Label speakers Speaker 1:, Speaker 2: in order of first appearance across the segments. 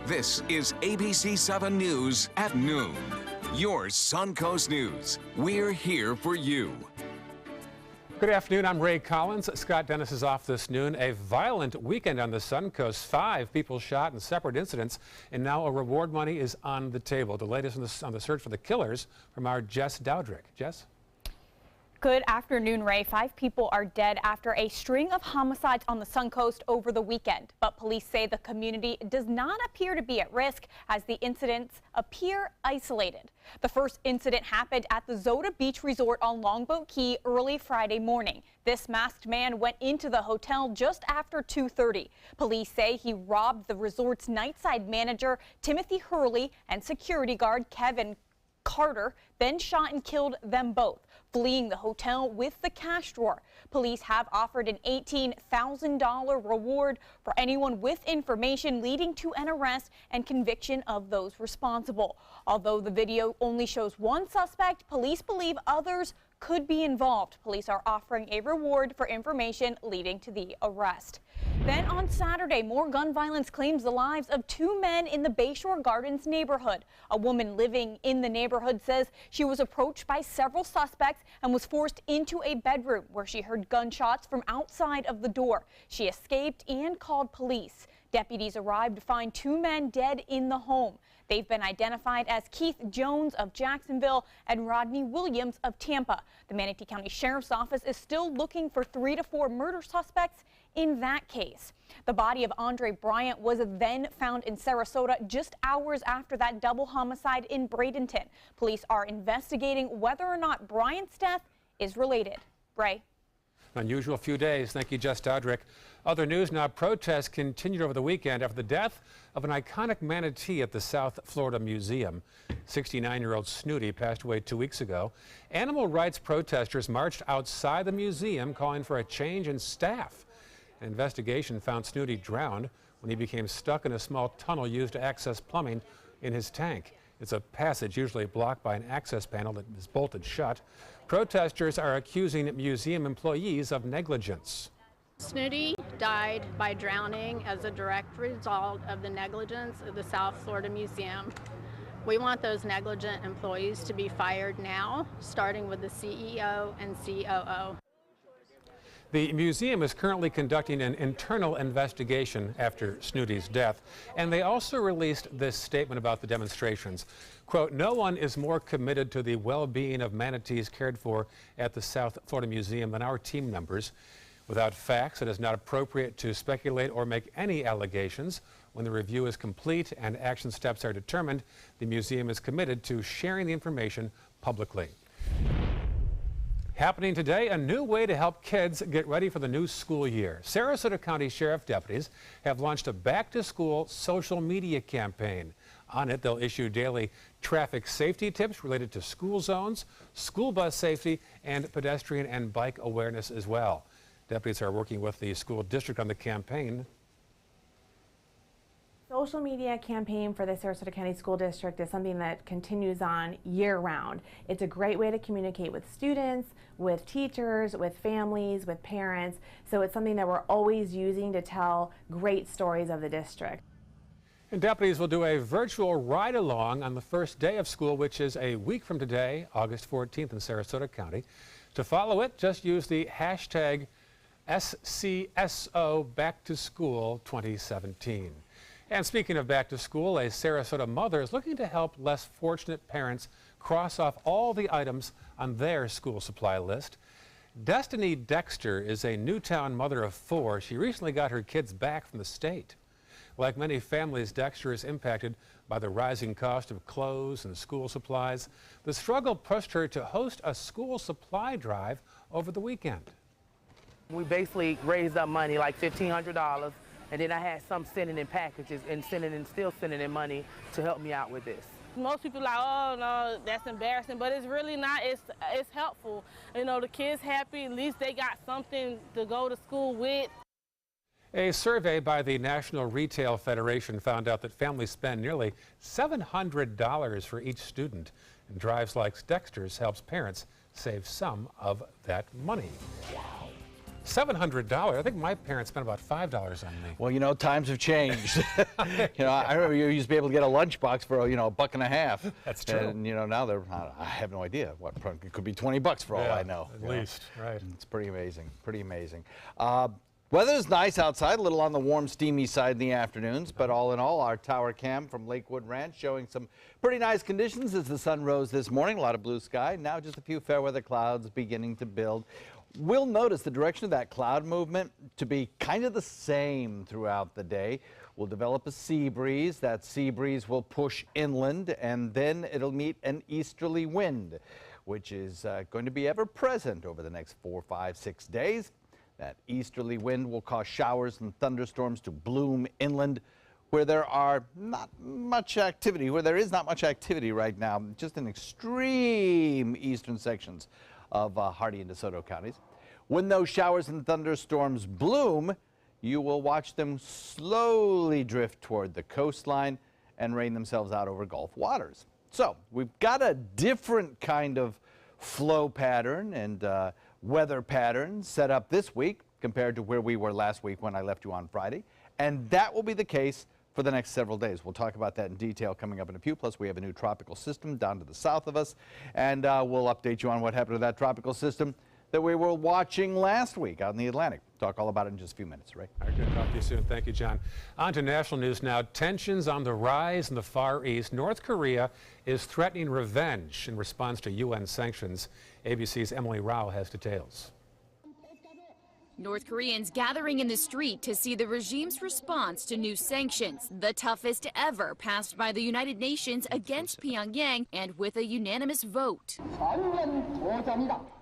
Speaker 1: This is ABC 7 News at noon. Your Suncoast News. We're here for you.
Speaker 2: Good afternoon. I'm Ray Collins. Scott Dennis is off this noon. A violent weekend on the Suncoast. 5 people shot in separate incidents, and now a reward money is on the table. The latest on the search for the killers from our Jess Dowdrick. Jess?
Speaker 3: Good afternoon, Ray. 5 people are dead after a string of homicides on the Suncoast over the weekend. But police say the community does not appear to be at risk as the incidents appear isolated. The first incident happened at the Zoda Beach Resort on Longboat Key early Friday morning. This masked man went into the hotel just after 2:30. Police say he robbed the resort's nightside manager, Timothy Hurley, and security guard Kevin Carter, then shot and killed them both, fleeing the hotel with the cash drawer. Police have offered an $18,000 reward for anyone with information leading to an arrest and conviction of those responsible. Although the video only shows one suspect, police believe others could be involved. Police are offering a reward for information leading to the arrest. Then on Saturday, more gun violence claims the lives of 2 men in the Bayshore Gardens neighborhood. A woman living in the neighborhood says she was approached by several suspects and was forced into a bedroom where she heard gunshots from outside of the door. She escaped and called police. Deputies arrived to find 2 men dead in the home. They've been identified as Keith Jones of Jacksonville and Rodney Williams of Tampa. The Manatee County Sheriff's Office is still looking for 3 to 4 murder suspects in that case. The body of Andre Bryant was then found in Sarasota just hours after that double homicide in Bradenton. Police are investigating whether or not Bryant's death is related. Ray?
Speaker 2: Unusual few days. Thank you, Jess Dowdrick. Other news now, protests continued over the weekend after the death of an iconic manatee at the South Florida Museum. 69-year-old Snooty passed away 2 weeks ago. Animal rights protesters marched outside the museum calling for a change in staff. An investigation found Snooty drowned when he became stuck in a small tunnel used to access plumbing in his tank. It's a passage usually blocked by an access panel that is bolted shut. Protesters are accusing museum employees of negligence.
Speaker 4: Snooty died by drowning as a direct result of the negligence of the South Florida Museum. We want those negligent employees to be fired now, starting with the CEO and COO.
Speaker 2: The museum is currently conducting an internal investigation after Snooty's death, and they also released this statement about the demonstrations. Quote, "No one is more committed to the well-being of manatees cared for at the South Florida Museum than our team members. Without facts, it is not appropriate to speculate or make any allegations. When the review is complete and action steps are determined, the museum is committed to sharing the information publicly." Happening today, a new way to help kids get ready for the new school year. Sarasota County Sheriff deputies have launched a back-to-school social media campaign. On it, they'll issue daily traffic safety tips related to school zones, school bus safety, and pedestrian and bike awareness as well. Deputies are working with the school district on the campaign.
Speaker 5: Social media campaign for the Sarasota County School District is something that continues on year-round. It's a great way to communicate with students, with teachers, with families, with parents. So it's something that we're always using to tell great stories of the district.
Speaker 2: And deputies will do a virtual ride-along on the first day of school, which is a week from today, August 14th in Sarasota County. To follow it, just use the hashtag SCSO Back to School 2017. And speaking of back to school, a Sarasota mother is looking to help less fortunate parents cross off all the items on their school supply list. Destiny Dexter is a Newtown mother of 4. She recently got her kids back from the state. Like many families, Dexter is impacted by the rising cost of clothes and school supplies. The struggle pushed her to host a school supply drive over the weekend.
Speaker 6: We basically raised up money, like $1,500. And then I had some sending in packages and still sending in money to help me out with this.
Speaker 7: Most people are like, oh no, that's embarrassing, but it's really not. It's helpful. You know, the kids happy, at least they got something to go to school with.
Speaker 2: A survey by the National Retail Federation found out that families spend nearly $700 for each student. And drives like Dexter's helps parents save some of that money. $700. I think my parents spent about $5 on me.
Speaker 8: Well, you know, times have changed. I remember you used to be able to get a lunchbox for, $1.50.
Speaker 2: That's true.
Speaker 8: And, now I have no idea. It could be $20 for all I know.
Speaker 2: At least, right.
Speaker 8: It's pretty amazing, pretty amazing. Weather's nice outside, a little on the warm, steamy side in the afternoons, but all in all, our tower cam from Lakewood Ranch showing some pretty nice conditions as the sun rose this morning. A lot of blue sky. Now just a few fair weather clouds beginning to build. We'll notice the direction of that cloud movement to be kind of the same throughout the day. We'll develop a sea breeze. That sea breeze will push inland, and then it'll meet an easterly wind, which is going to be ever present over the next 4, 5, 6 days. That easterly wind will cause showers and thunderstorms to bloom inland where there is not much activity right now, just in extreme eastern sections of Hardee and DeSoto counties. When those showers and thunderstorms bloom, you will watch them slowly drift toward the coastline and rain themselves out over Gulf waters. So we've got a different kind of flow pattern and weather pattern set up this week compared to where we were last week when I left you on Friday. And that will be the case for the next several days. We'll talk about that in detail coming up in a few. Plus, we have a new tropical system down to the south of us. And we'll update you on what happened to that tropical system that we were watching last week out in the Atlantic. Talk all about it in just a few minutes, Ray.
Speaker 2: All right, good to talk to you soon. Thank you, John. On to national news now. Tensions on the rise in the Far East. North Korea is threatening revenge in response to UN sanctions. ABC's Emily Rao has details.
Speaker 9: North Koreans gathering in the street to see the regime's response to new sanctions, the toughest ever passed by the United Nations against Pyongyang, and with a unanimous vote.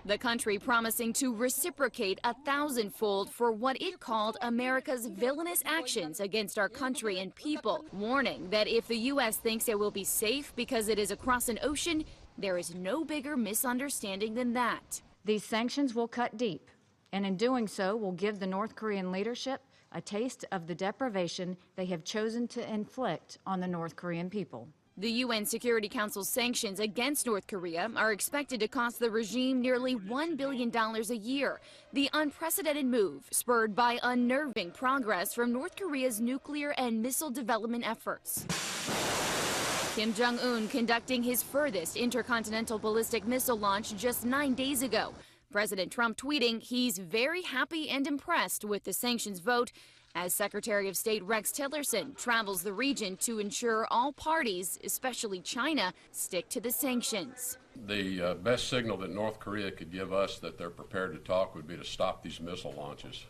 Speaker 9: The country promising to reciprocate 1,000-fold for what it called America's villainous actions against our country and people, warning that if the U.S. thinks it will be safe because it is across an ocean, there is no bigger misunderstanding than that.
Speaker 10: These sanctions will cut deep, and in doing so will give the North Korean leadership a taste of the deprivation they have chosen to inflict on the North Korean people.
Speaker 9: The UN Security Council's sanctions against North Korea are expected to cost the regime nearly $1 billion a year. The unprecedented move spurred by unnerving progress from North Korea's nuclear and missile development efforts. Kim Jong-un conducting his furthest intercontinental ballistic missile launch just 9 days ago. President Trump tweeting he's very happy and impressed with the sanctions vote as Secretary of State Rex Tillerson travels the region to ensure all parties, especially China, stick to the sanctions.
Speaker 11: The best signal that North Korea could give us that they're prepared to talk would be to stop these missile launches.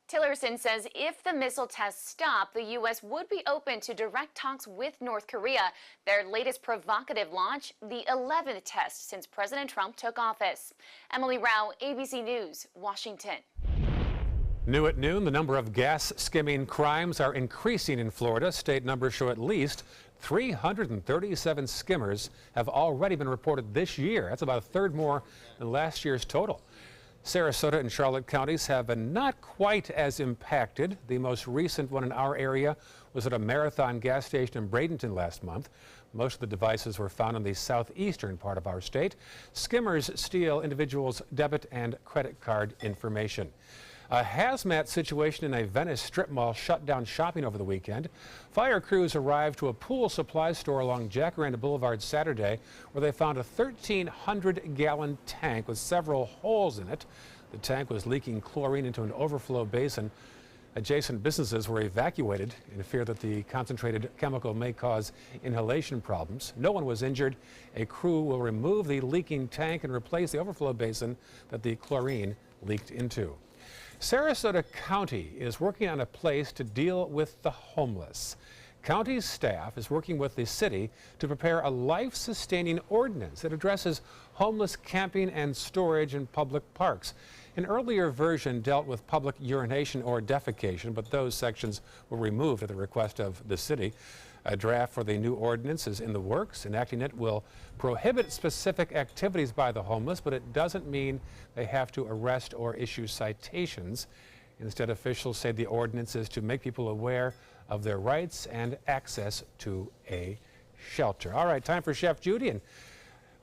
Speaker 9: Tillerson says if the missile tests stop, the U.S. would be open to direct talks with North Korea, their latest provocative launch, the 11th test since President Trump took office. Emily Rao, ABC News, Washington.
Speaker 2: New at noon, the number of gas skimming crimes are increasing in Florida. State numbers show at least 337 skimmers have already been reported this year. That's about a third more than last year's total. Sarasota and Charlotte counties have been not quite as impacted. The most recent one in our area was at a Marathon gas station in Bradenton last month. Most of the devices were found in the southeastern part of our state. Skimmers steal individuals' debit and credit card information. A hazmat situation in a Venice strip mall shut down shopping over the weekend. Fire crews arrived to a pool supply store along Jacaranda Boulevard Saturday, where they found a 1,300-gallon tank with several holes in it. The tank was leaking chlorine into an overflow basin. Adjacent businesses were evacuated in fear that the concentrated chemical may cause inhalation problems. No one was injured. A crew will remove the leaking tank and replace the overflow basin that the chlorine leaked into. Sarasota County is working on a place to deal with the homeless. County staff is working with the city to prepare a life-sustaining ordinance that addresses homeless camping and storage in public parks. An earlier version dealt with public urination or defecation, but those sections were removed at the request of the city. A draft for the new ordinance is in the works. Enacting it will prohibit specific activities by the homeless, but it doesn't mean they have to arrest or issue citations. Instead, officials say the ordinance is to make people aware of their rights and access to a shelter. All right, time for Chef Judy. And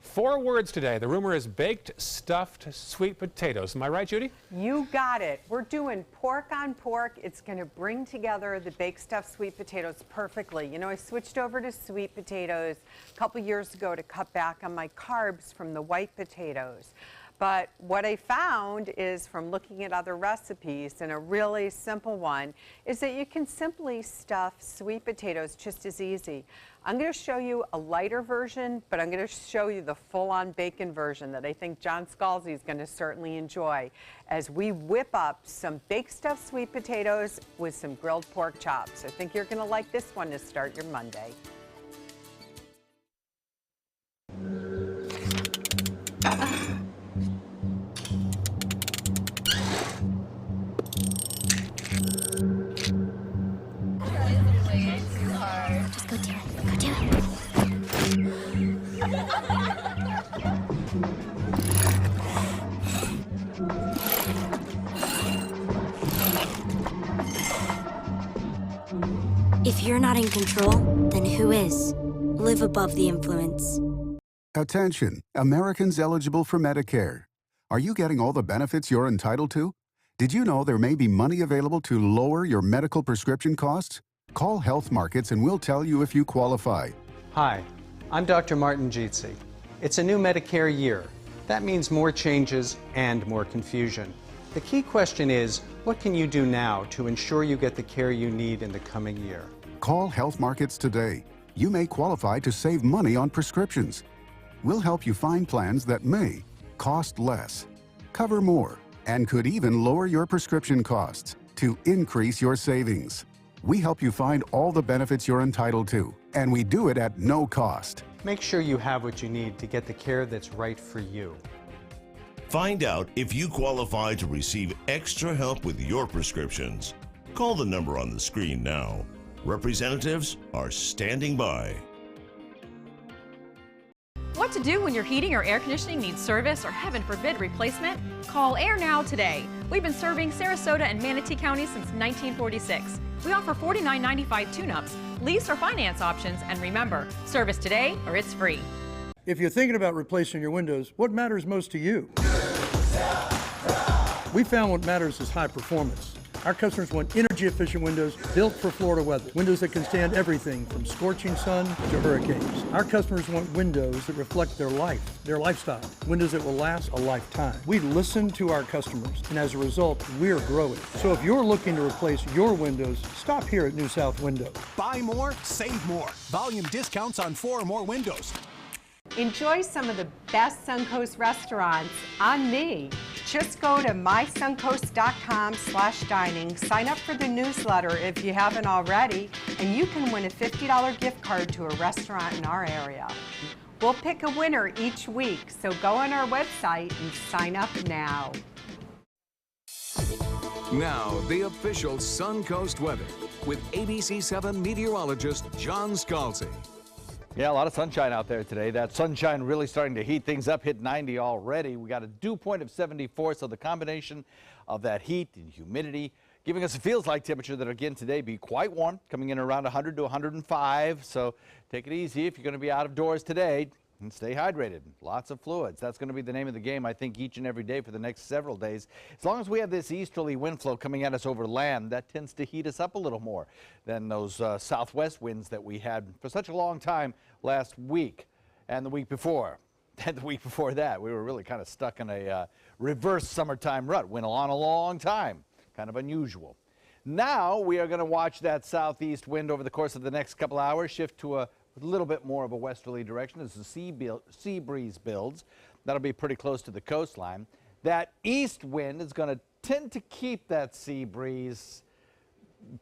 Speaker 2: 4 words today. The rumor is baked, stuffed, sweet potatoes. Am I right, Judy?
Speaker 12: You got it. We're doing pork on pork. It's going to bring together the baked stuffed sweet potatoes perfectly. You know, I switched over to sweet potatoes a couple years ago to cut back on my carbs from the white potatoes. But what I found is, from looking at other recipes, and a really simple one, is that you can simply stuff sweet potatoes just as easy. I'm going to show you a lighter version, but I'm going to show you the full-on bacon version that I think John Scalzi is going to certainly enjoy as we whip up some baked stuffed sweet potatoes with some grilled pork chops. I think you're going to like this one to start your Monday.
Speaker 13: Just go do it. Go do it. If you're not in control, then who is? Live above the influence.
Speaker 14: Attention, Americans eligible for Medicare. Are you getting all the benefits you're entitled to? Did you know there may be money available to lower your medical prescription costs? Call Health Markets and we'll tell you if you qualify.
Speaker 15: Hi, I'm Dr. Martin Jeetsi. It's a new Medicare year. That means more changes and more confusion. The key question is, what can you do now to ensure you get the care you need in the coming year?
Speaker 14: Call Health Markets today. You may qualify to save money on prescriptions. We'll help you find plans that may cost less, cover more, and could even lower your prescription costs to increase your savings. We help you find all the benefits you're entitled to, and we do it at no cost.
Speaker 15: Make sure you have what you need to get the care that's right for you.
Speaker 16: Find out if you qualify to receive extra help with your prescriptions. Call the number on the screen now. Representatives are standing by.
Speaker 17: What to do when your heating or air conditioning needs service or, heaven forbid, replacement? Call Air Now today. We've been serving Sarasota and Manatee counties since 1946. We offer $49.95 tune-ups, lease or finance options, and remember, service today or it's free.
Speaker 18: If you're thinking about replacing your windows, what matters most to you? We found what matters is high performance. Our customers want energy-efficient windows built for Florida weather. Windows that can stand everything from scorching sun to hurricanes. Our customers want windows that reflect their life, their lifestyle. Windows that will last a lifetime. We listen to our customers, and as a result, we're growing. So if you're looking to replace your windows, stop here at New South Window.
Speaker 19: Buy more, save more. Volume discounts on 4 or more windows.
Speaker 12: Enjoy some of the best Suncoast restaurants on me. Just go to mysuncoast.com/dining, sign up for the newsletter if you haven't already, and you can win a $50 gift card to a restaurant in our area. We'll pick a winner each week, so go on our website and sign up now.
Speaker 1: Now, the official Suncoast weather with ABC7 meteorologist John Scalzi.
Speaker 8: Yeah, a lot of sunshine out there today. That sunshine really starting to heat things up, hit 90 already. We got a dew point of 74, so the combination of that heat and humidity giving us a feels-like temperature that again today be quite warm, coming in around 100 to 105. So take it easy if you're going to be out of doors today and stay hydrated. Lots of fluids. That's going to be the name of the game, I think, each and every day for the next several days. As long as we have this easterly wind flow coming at us over land, that tends to heat us up a little more than those southwest winds that we had for such a long time last week and the week before. And the week before that, we were really kind of stuck in a reverse summertime rut. Went on a long time. Kind of unusual. Now we are going to watch that southeast wind over the course of the next couple hours shift to a little bit more of a westerly direction as the sea breeze builds. That'll be pretty close to the coastline. That east wind is going to tend to keep that sea breeze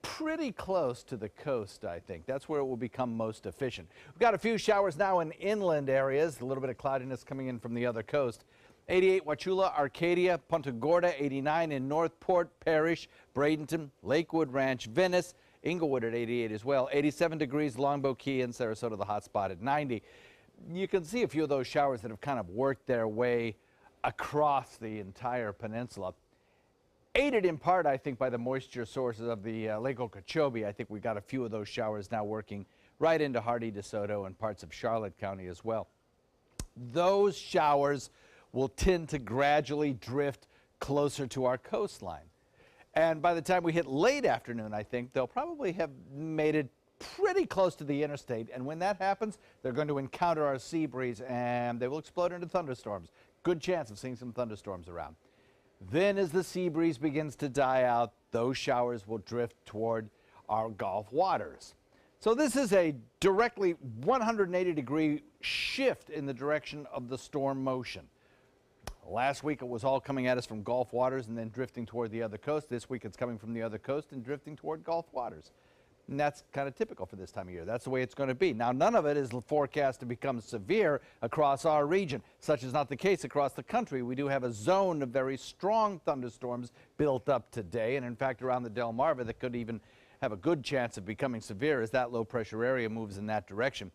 Speaker 8: pretty close to the coast, I think. That's where it will become most efficient. We've got a few showers now in inland areas, a little bit of cloudiness coming in from the other coast. 88 Wauchula, Arcadia, Punta Gorda, 89 in Northport Parish, Bradenton, Lakewood Ranch, Venice, Inglewood at 88 as well. 87 degrees Longboat Key and Sarasota, the hot spot at 90. You can see a few of those showers that have kind of worked their way across the entire peninsula. Aided in part, I think, by the moisture sources of the Lake Okeechobee. I think we got a few of those showers now working right into Hardee, DeSoto, and parts of Charlotte County as well. those showers will tend to gradually drift closer to our coastline. And by the time we hit late afternoon, I think they'll probably have made it pretty close to the interstate. And when that happens, they're going to encounter our sea breeze and they will explode into thunderstorms. Good chance of seeing some thunderstorms around. Then as the sea breeze begins to die out, those showers will drift toward our Gulf waters. So this is a directly 180-degree shift in the direction of the storm motion. Last week it was all coming at us from Gulf waters and then drifting toward the other coast. This week it's coming from the other coast and drifting toward Gulf waters. And that's kind of typical for this time of year. That's the way it's going to be. Now, none of it is forecast to become severe across our region. Such is not the case across the country. We do have a zone of very strong thunderstorms built up today. And in fact, around the Delmarva, that could even have a good chance of becoming severe as that low pressure area moves in that direction.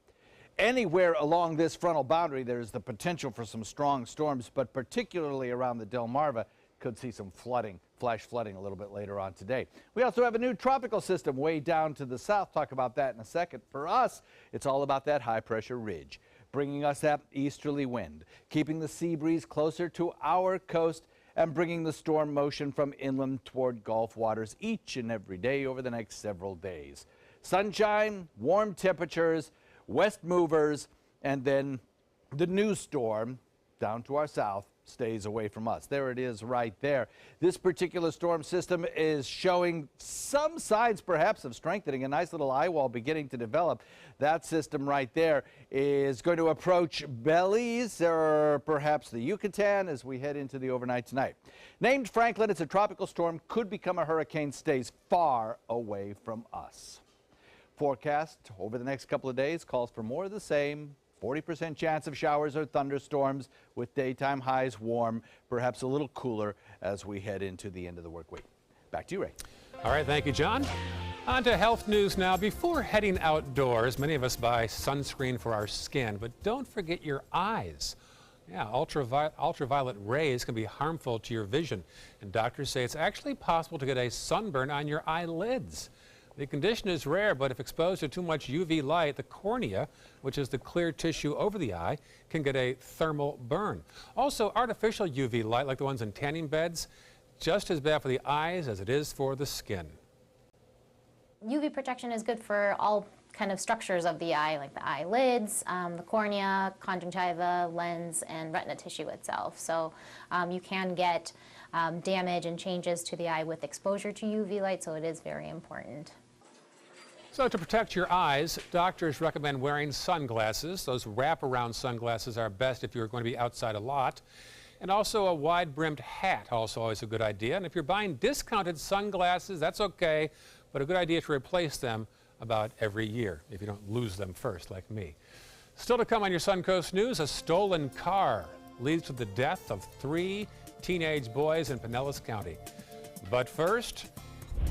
Speaker 8: Anywhere along this frontal boundary, there's the potential for some strong storms, but particularly around the Delmarva, could see some flooding, flash flooding a little bit later on today. We also have a new tropical system way down to the south. Talk about that in a second. For us, it's all about that high pressure ridge, bringing us that easterly wind, keeping the sea breeze closer to our coast and bringing the storm motion from inland toward Gulf waters each and every day over the next several days. Sunshine, warm temperatures, west movers, and then the new storm down to our south stays away from us. There it is right there. This particular storm system is showing some signs perhaps of strengthening. A nice little eye wall beginning to develop. That system right there is going to approach Belize or perhaps the Yucatan as we head into the overnight tonight. Named Franklin, it's a tropical storm, could become a hurricane, stays far away from us. Forecast over the next couple of days calls for more of the same. 40% chance of showers or thunderstorms with daytime highs warm, perhaps a little cooler as we head into the end of the work week. Back to you, Ray.
Speaker 2: All right, thank you, John. On to health news now. Before heading outdoors, many of us buy sunscreen for our skin, but don't forget your eyes. Yeah, ultraviolet rays can be harmful to your vision, and doctors say it's actually possible to get a sunburn on your eyelids. The condition is rare, but if exposed to too much UV light, the cornea, which is the clear tissue over the eye, can get a thermal burn. Also, artificial UV light, like the ones in tanning beds, just as bad for the eyes as it is for the skin.
Speaker 20: UV protection is good for all kind of structures of the eye, like the eyelids, the cornea, conjunctiva, lens, and retina tissue itself. So you can get damage and changes to the eye with exposure to UV light, so it is very important.
Speaker 2: So to protect your eyes, doctors recommend wearing sunglasses. Those wraparound sunglasses are best if you're going to be outside a lot. And also a wide-brimmed hat, also always a good idea. And if you're buying discounted sunglasses, that's okay, but a good idea to replace them about every year if you don't lose them first, like me. Still to come on your Suncoast News, a stolen car leads to the death of 3 teenage boys in Pinellas County. But first,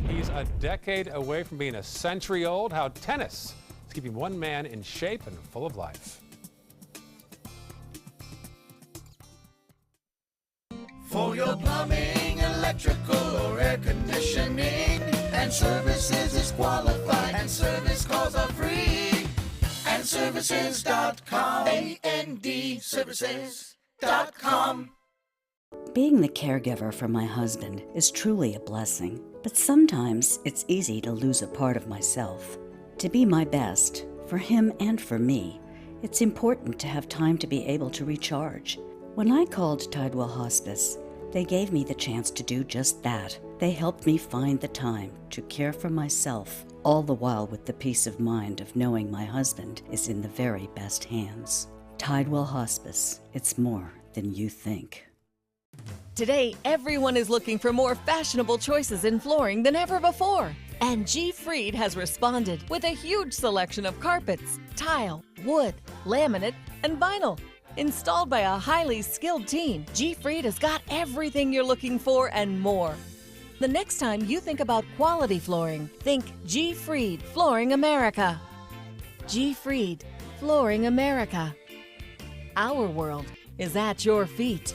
Speaker 2: he's a decade away from being a century old. How tennis is keeping one man in shape and full of life.
Speaker 21: For your plumbing, electrical, or air conditioning, and services is qualified, and service calls are free. And services.com, A-N-D, services.com.
Speaker 22: Being the caregiver for my husband is truly a blessing, but sometimes it's easy to lose a part of myself. To be my best, for him and for me, it's important to have time to be able to recharge. When I called Tidewell Hospice, they gave me the chance to do just that. They helped me find the time to care for myself, all the while with the peace of mind of knowing my husband is in the very best hands. Tidewell Hospice, it's more than you think.
Speaker 23: Today, everyone is looking for more fashionable choices in flooring than ever before. And G. Fried has responded with a huge selection of carpets, tile, wood, laminate, and vinyl. Installed by a highly skilled team, G. Fried has got everything you're looking for and more. The next time you think about quality flooring, think G. Fried Flooring America. G. Fried Flooring America. Our world is at your feet.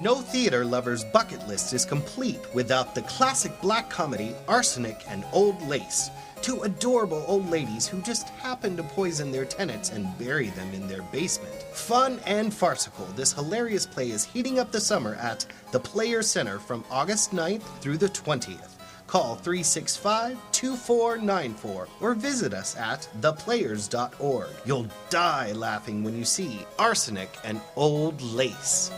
Speaker 24: No theater lover's bucket list is complete without the classic black comedy Arsenic and Old Lace. to adorable old ladies who just happen to poison their tenants and bury them in their basement. Fun and farcical, this hilarious play is heating up the summer at the Players Center from August 9th through the 20th. Call 365-2494 or visit us at theplayers.org. You'll die laughing when you see arsenic and old lace.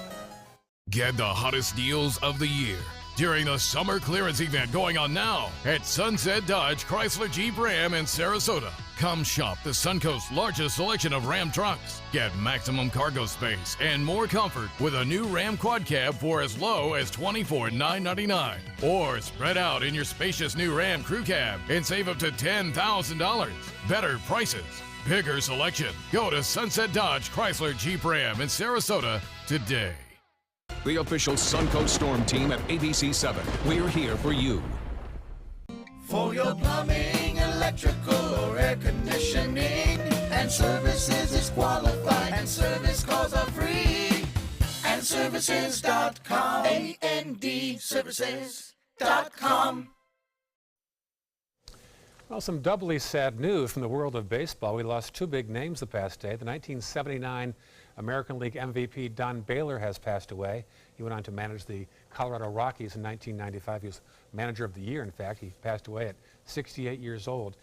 Speaker 3: Get the hottest deals of the year during the summer clearance event going on now at Sunset Dodge Chrysler Jeep Ram in Sarasota. Come shop the Suncoast's largest selection of Ram trucks. Get maximum cargo space and more comfort with a new Ram Quad Cab for as low as $24,999. Or spread out in your spacious new Ram Crew Cab and save up to $10,000. Better prices, bigger selection. Go to Sunset Dodge Chrysler Jeep Ram in Sarasota today.
Speaker 1: The official Suncoast Storm team at ABC7. We're here for you.
Speaker 21: For your plumbing, electrical, or air conditioning, and services is qualified, and service calls are free. And services.com. AND services.com.
Speaker 2: Well, some doubly sad news from the world of baseball. We lost two big names the past day. The 1979 American League MVP Don Baylor has passed away. He went on to manage the Colorado Rockies in 1995. He was manager of the year, in fact. He passed away at 68 years old.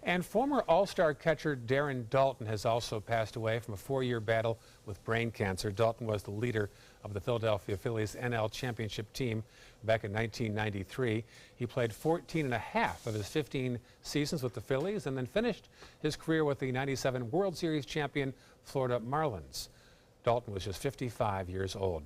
Speaker 2: And former All-Star catcher Darren Daulton has also passed away from a 4-year battle with brain cancer. Daulton was the leader of the Philadelphia Phillies NL championship team back in 1993. He played 14 and a half of his 15 seasons with the Phillies and then finished his career with the 97 World Series champion Florida Marlins. Daulton was just 55 years old.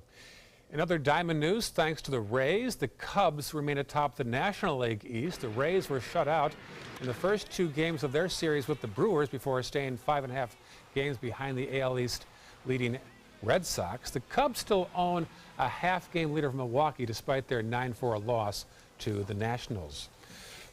Speaker 2: In other Diamond news, thanks to the Rays, the Cubs remain atop the National League East. The Rays were shut out in the first 2 games of their series with the Brewers before staying 5.5 games behind the AL East leading Red Sox. The Cubs still own a half-game lead of Milwaukee despite their 9-4 loss to the Nationals.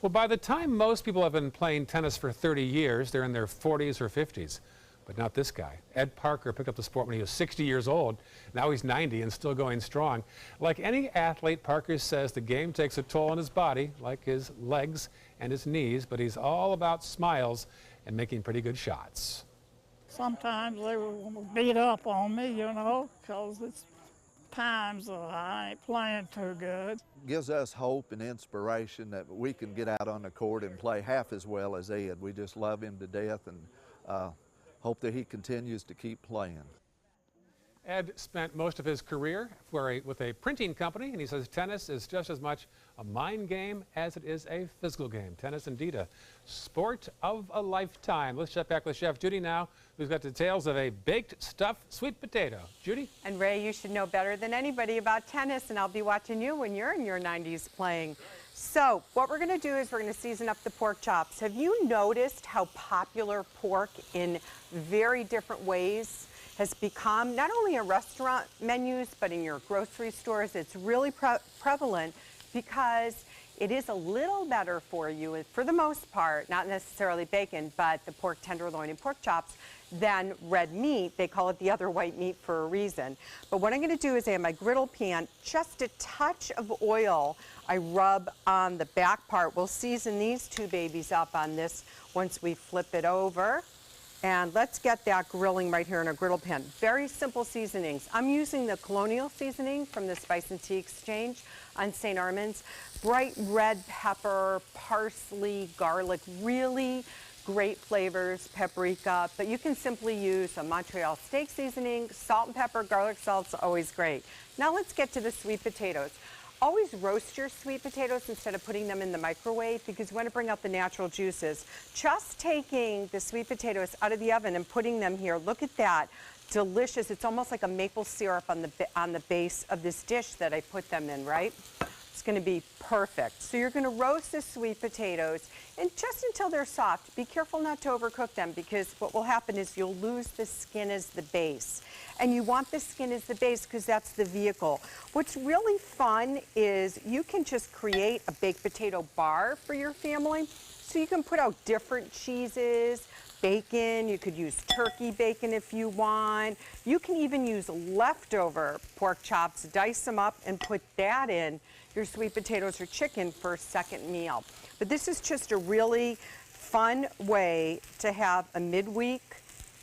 Speaker 2: Well, by the time most people have been playing tennis for 30 years, they're in their 40s or 50s. But not this guy. Ed Parker picked up the sport when he was 60 years old. Now he's 90 and still going strong. Like any athlete, Parker says the game takes a toll on his body, like his legs and his knees, but he's all about smiles and making pretty good shots.
Speaker 4: Sometimes they will beat up on me, you know, because it's times I ain't playing too good.
Speaker 5: Gives us hope and inspiration that we can get out on the court and play half as well as Ed. We just love him to death and hope that he continues to keep playing.
Speaker 2: Ed spent most of his career with a printing company, and he says tennis is just as much a mind game as it is a physical game. Tennis, indeed, a sport of a lifetime. Let's check back with Chef Judy now, who's got details of a baked stuffed sweet potato. Judy?
Speaker 12: And Ray, you should know better than anybody about tennis, and I'll be watching you when you're in your 90s playing. So what we're going to do is we're going to season up the pork chops. Have you noticed how popular pork in very different ways has become, not only in restaurant menus, but in your grocery stores? It's really prevalent because it is a little better for you, for the most part, not necessarily bacon, but the pork tenderloin and pork chops, than red meat. They call it the other white meat for a reason. But what I'm going to do is I have my griddle pan, just a touch of oil I rub on the back part. We'll season these two babies up on this once we flip it over. And let's get that grilling right here in a griddle pan. Very simple seasonings. I'm using the Colonial seasoning from the Spice and Tea Exchange on St. Armand's. Bright red pepper, parsley, garlic, really great flavors, paprika, but you can simply use a Montreal steak seasoning, salt and pepper, garlic salt's always great. Now let's get to the sweet potatoes. Always roast your sweet potatoes instead of putting them in the microwave because you want to bring out the natural juices. Just taking the sweet potatoes out of the oven and putting them here, look at that. Delicious. It's almost like a maple syrup on the base of this dish that I put them in, right? It's going to be perfect. So you're going to roast the sweet potatoes and just until they're soft. Be careful not to overcook them because what will happen is you'll lose the skin as the base. And you want the skin as the base because that's the vehicle. What's really fun is you can just create a baked potato bar for your family. So you can put out different cheeses, bacon, you could use turkey bacon if you want. You can even use leftover pork chops, dice them up and put that in your sweet potatoes or chicken for a second meal. But this is just a really fun way to have a midweek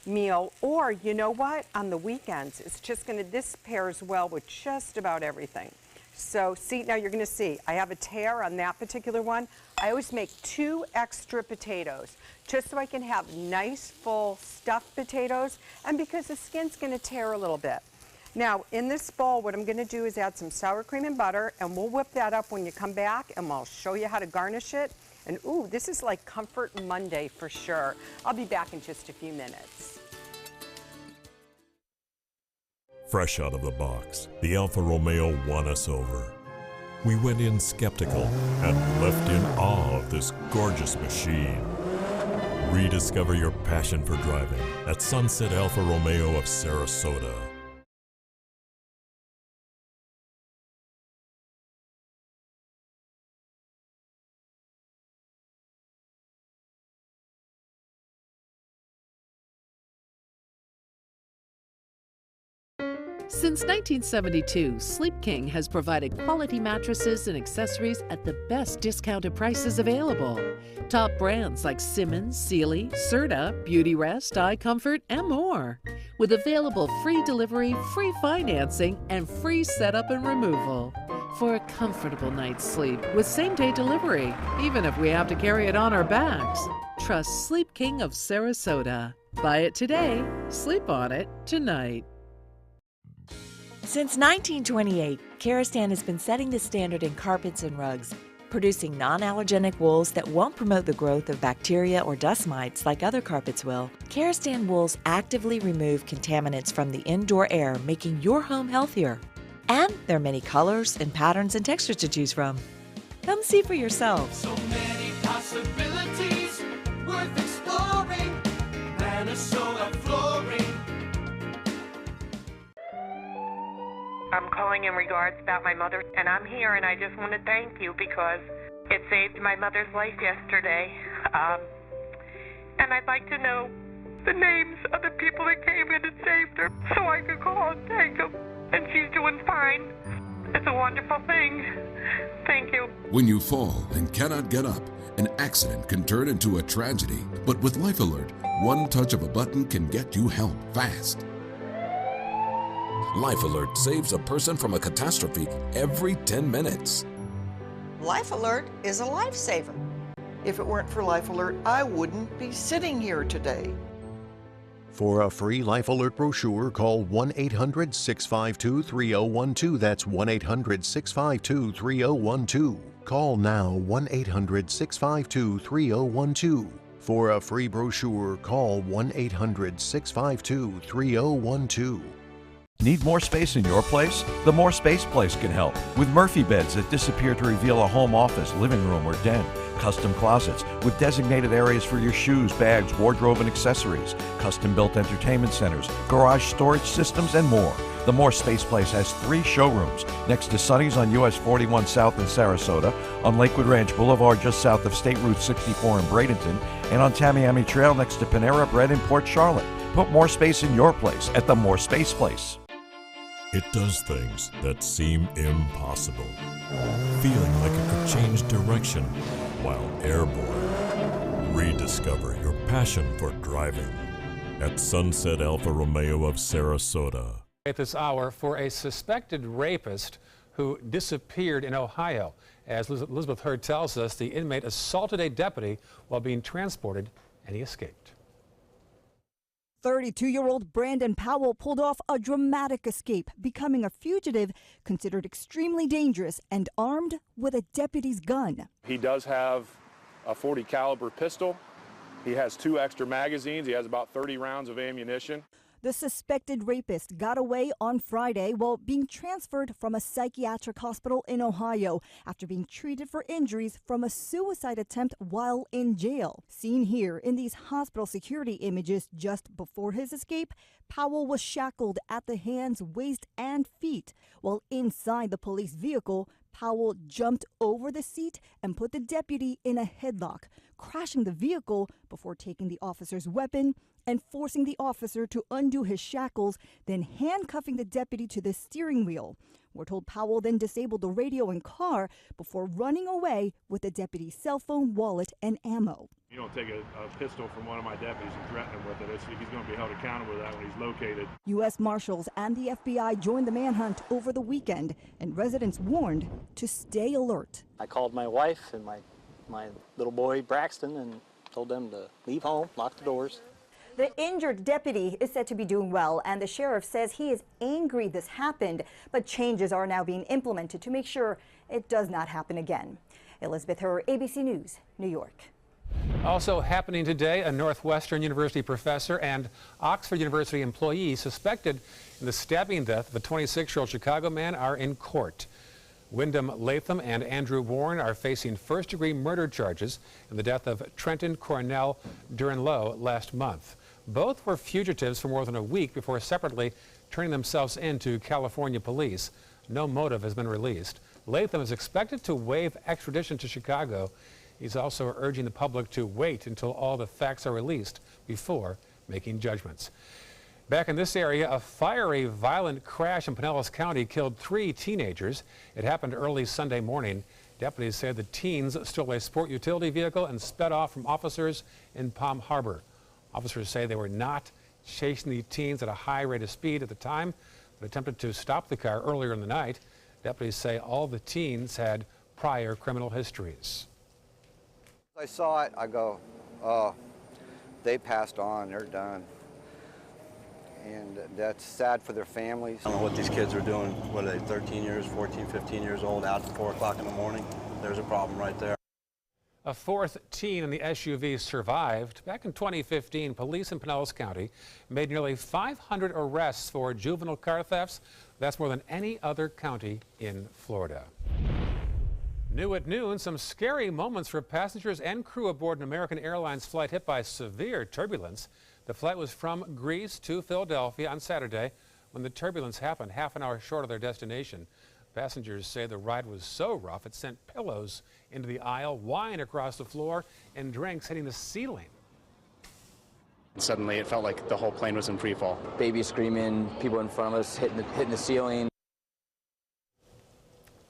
Speaker 12: meal, or you know what, on the weekends, it's just gonna, this pairs well with just about everything. So see, now you're gonna see, I have a tear on that particular one. I always make 2 extra potatoes, just so I can have nice, full, stuffed potatoes, and because the skin's gonna tear a little bit. Now, in this bowl, what I'm gonna do is add some sour cream and butter, and we'll whip that up when you come back, and I'll show you how to garnish it. And ooh, this is like Comfort Monday for sure. I'll be back in just a few minutes.
Speaker 6: Fresh out of the box, the Alfa Romeo won us over. We went in skeptical and left in awe of this gorgeous machine. Rediscover your passion for driving at Sunset Alfa Romeo of Sarasota.
Speaker 7: Since 1972, Sleep King has provided quality mattresses and accessories at the best discounted prices available. Top brands like Simmons, Sealy, Serta, Beautyrest, iComfort, and more. With available free delivery, free financing, and free setup and removal. For a comfortable night's sleep with same-day delivery, even if we have to carry it on our backs. Trust Sleep King of Sarasota. Buy it today, sleep on it tonight.
Speaker 10: Since 1928, Karastan has been setting the standard in carpets and rugs, producing non-allergenic wools that won't promote the growth of bacteria or dust mites like other carpets will. Karastan wools actively remove contaminants from the indoor air, making your home healthier. And there are many colors and patterns and textures to choose from. Come see for yourself.
Speaker 21: So many possibilities worth exploring. Minnesota Flooring.
Speaker 11: I'm calling in regards about my mother, and I'm here, and I just want to thank you because it saved my mother's life yesterday. And I'd like to know the names of the people that came in and saved her so I could call and thank them. And she's doing fine. It's a wonderful thing. Thank you.
Speaker 25: When you fall and cannot get up, an accident can turn into a tragedy. But with Life Alert, one touch of a button can get you help fast. Life Alert saves a person from a catastrophe every 10 minutes.
Speaker 26: Life Alert is a lifesaver. If it weren't for Life Alert, I wouldn't be sitting here today.
Speaker 27: For a free Life Alert brochure, call 1-800-652-3012. That's 1-800-652-3012. Call now 1-800-652-3012. For a free brochure, call 1-800-652-3012.
Speaker 28: Need more space in your place? The More Space Place can help. With Murphy beds that disappear to reveal a home office, living room, or den. Custom closets with designated areas for your shoes, bags, wardrobe, and accessories. Custom-built entertainment centers, garage storage systems, and more. The More Space Place has 3 showrooms next to Sonny's on US 41 South in Sarasota, on Lakewood Ranch Boulevard just south of State Route 64 in Bradenton, and on Tamiami Trail next to Panera Bread in Port Charlotte. Put more space in your place at the More Space Place.
Speaker 6: It does things that seem impossible, feeling like it could change direction while airborne. Rediscover your passion for driving at Sunset Alfa Romeo of Sarasota.
Speaker 2: At this hour for a suspected rapist who disappeared in Ohio. As Elizabeth Hurd tells us, the inmate assaulted a deputy while being transported and he escaped.
Speaker 29: 32-year-old Brandon Powell pulled off a dramatic escape, becoming a fugitive considered extremely dangerous and armed with a deputy's gun.
Speaker 30: He does have a .40 caliber pistol. He has 2 extra magazines. He has about 30 rounds of ammunition.
Speaker 29: The suspected rapist got away on Friday while being transferred from a psychiatric hospital in Ohio after being treated for injuries from a suicide attempt while in jail. Seen here in these hospital security images just before his escape, Powell was shackled at the hands, waist, and feet, while inside the police vehicle, Powell jumped over the seat and put the deputy in a headlock, crashing the vehicle before taking the officer's weapon and forcing the officer to undo his shackles, then handcuffing the deputy to the steering wheel. We're told Powell then disabled the radio and car before running away with the deputy's cell phone, wallet, and ammo.
Speaker 30: You don't take a pistol from one of my deputies and threaten him with it. He's going to be held accountable for that when he's located.
Speaker 29: U.S. Marshals and the FBI joined the manhunt over the weekend, and residents warned to stay alert.
Speaker 8: I called my wife and my little boy Braxton and told them to leave home, lock the doors.
Speaker 29: The injured deputy is said to be doing well, and the sheriff says he is angry this happened, but changes are now being implemented to make sure it does not happen again. Elizabeth Herr, ABC News, New York.
Speaker 2: Also happening today, a Northwestern University professor and Oxford University employee suspected in the stabbing death of a 26-year-old Chicago man are in court. Wyndham Latham and Andrew Warren are facing first-degree murder charges in the death of Trenton Cornell Durenlow last month. Both were fugitives for more than a week before separately turning themselves in to California police. No motive has been released. Latham is expected to waive extradition to Chicago. He's also urging the public to wait until all the facts are released before making judgments. Back in this area, a fiery, violent crash in Pinellas County killed 3 teenagers. It happened early Sunday morning. Deputies say the teens stole a sport utility vehicle and sped off from officers in Palm Harbor. Officers say they were not chasing the teens at a high rate of speed at the time, but attempted to stop the car earlier in the night. Deputies say all the teens had prior criminal histories.
Speaker 9: I saw it, I go, oh, they passed on, they're done. And that's sad for their families.
Speaker 13: I don't know what these kids are doing. What are they, 13 years, 14, 15 years old, out at 4 o'clock in the morning? There's a problem right there.
Speaker 2: A 4th teen in the SUV survived. Back in 2015, police in Pinellas County made nearly 500 arrests for juvenile car thefts. That's more than any other county in Florida. New at noon, some scary moments for passengers and crew aboard an American Airlines flight hit by severe turbulence. The flight was from Greece to Philadelphia on Saturday when the turbulence happened half an hour short of their destination. Passengers say the ride was so rough it sent pillows into the aisle, wine across the floor, and drinks hitting the ceiling.
Speaker 14: Suddenly it felt like the whole plane was in free fall.
Speaker 15: Babies screaming, people in front of us hitting the ceiling.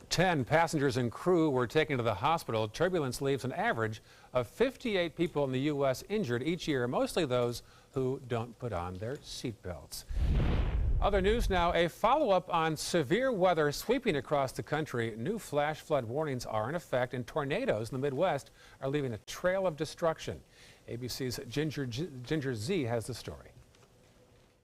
Speaker 2: 10 passengers and crew were taken to the hospital. Turbulence leaves an average of 58 people in the U.S. injured each year, mostly those who don't put on their seatbelts. Other news now, a follow-up on severe weather sweeping across the country. New flash flood warnings are in effect, and tornadoes in the Midwest are leaving a trail of destruction. ABC's Ginger Z has the story.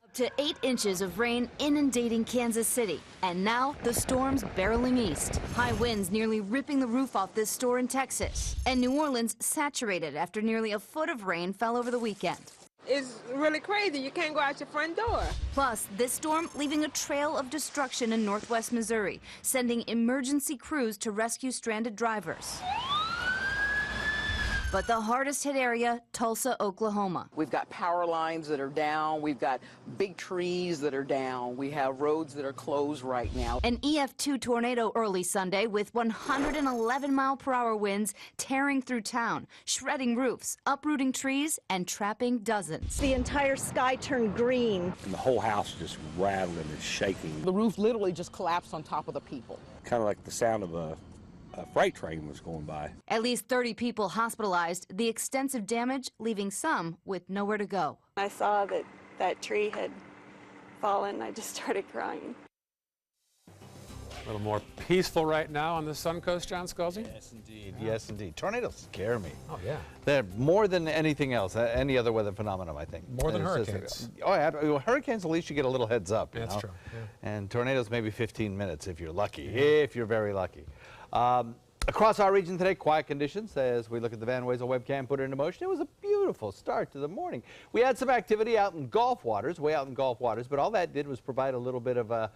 Speaker 16: Up to 8 inches of rain inundating Kansas City, and now the storm's barreling east. High winds nearly ripping the roof off this store in Texas, and New Orleans saturated after nearly a foot of rain fell over the weekend.
Speaker 17: It's really crazy. You can't go out your front door.
Speaker 16: Plus, this storm leaving a trail of destruction in northwest Missouri, sending emergency crews to rescue stranded drivers. But the hardest hit area, Tulsa, Oklahoma.
Speaker 18: We've got power lines that are down. We've got big trees that are down. We have roads that are closed right now.
Speaker 16: An EF2 tornado early Sunday with 111-mile-per-hour winds tearing through town, shredding roofs, uprooting trees, and trapping dozens.
Speaker 19: The entire sky turned green.
Speaker 20: And the whole house just rattling and shaking.
Speaker 18: The roof literally just collapsed on top of the people.
Speaker 20: Kind of like the sound of a freight train was going by.
Speaker 16: At least 30 people hospitalized, the extensive damage leaving some with nowhere to go.
Speaker 19: I saw that tree had fallen. I just started crying.
Speaker 2: A little more peaceful right now on the Suncoast, John Scalzi?
Speaker 31: Yes, indeed. Yes, indeed. Tornadoes scare me.
Speaker 2: Oh, yeah.
Speaker 31: They're more than anything else, any other weather phenomenon, I think.
Speaker 2: More than hurricanes.
Speaker 31: Oh, yeah. Well, hurricanes, at least you get a little heads up.
Speaker 2: That's true. Yeah.
Speaker 31: And tornadoes, maybe 15 minutes if you're lucky, if you're very lucky. Across our region today, quiet conditions as we look at the Van Wezel webcam put it into motion. It was a beautiful start to the morning. We had some activity out in Gulf waters, way out in Gulf waters, but all that did was provide a little bit of a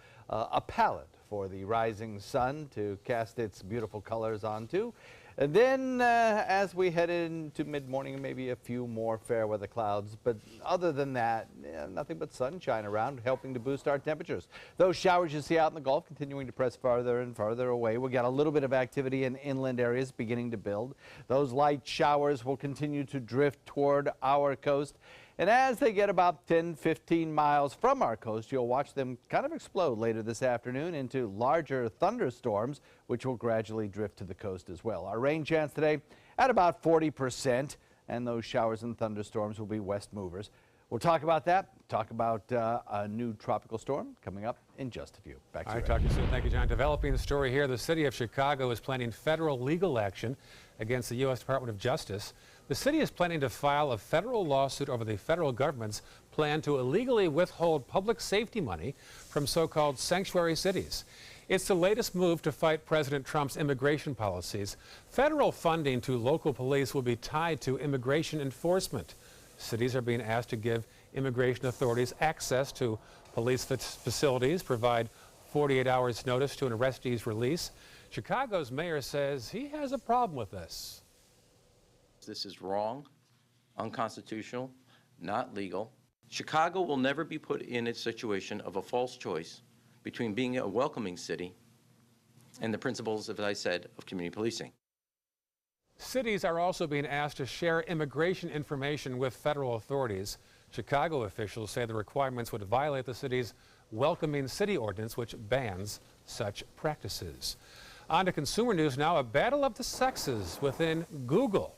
Speaker 31: palette for the rising sun to cast its beautiful colors onto. And then as we head into mid-morning, maybe a few more fair weather clouds. But other than that, nothing but sunshine around, helping to boost our temperatures. Those showers you see out in the Gulf continuing to press farther and farther away. We got a little bit of activity in inland areas beginning to build. Those light showers will continue to drift toward our coast. And as they get about 10-15 miles from our coast, you'll watch them kind of explode later this afternoon into larger thunderstorms, which will gradually drift to the coast as well. Our rain chance today at about 40%, and those showers and thunderstorms will be west movers. We'll talk about that, talk about a new tropical storm coming up in just a few. Back to you.
Speaker 2: All right, talk to you soon. Thank you, John. Developing the story here, the city of Chicago is planning federal legal action against the U.S. Department of Justice. The city is planning to file a federal lawsuit over the federal government's plan to illegally withhold public safety money from so-called sanctuary cities. It's the latest move to fight President Trump's immigration policies. Federal funding to local police will be tied to immigration enforcement. Cities are being asked to give immigration authorities access to police facilities, provide 48 hours notice to an arrestee's release. Chicago's mayor says he has a problem with this.
Speaker 1: This is wrong, unconstitutional, not legal. Chicago will never be put in a situation of a false choice between being a welcoming city and the principles, as I said, of community policing.
Speaker 2: Cities are also being asked to share immigration information with federal authorities. Chicago officials say the requirements would violate the city's welcoming city ordinance, which bans such practices. On to consumer news now, a battle of the sexes within Google.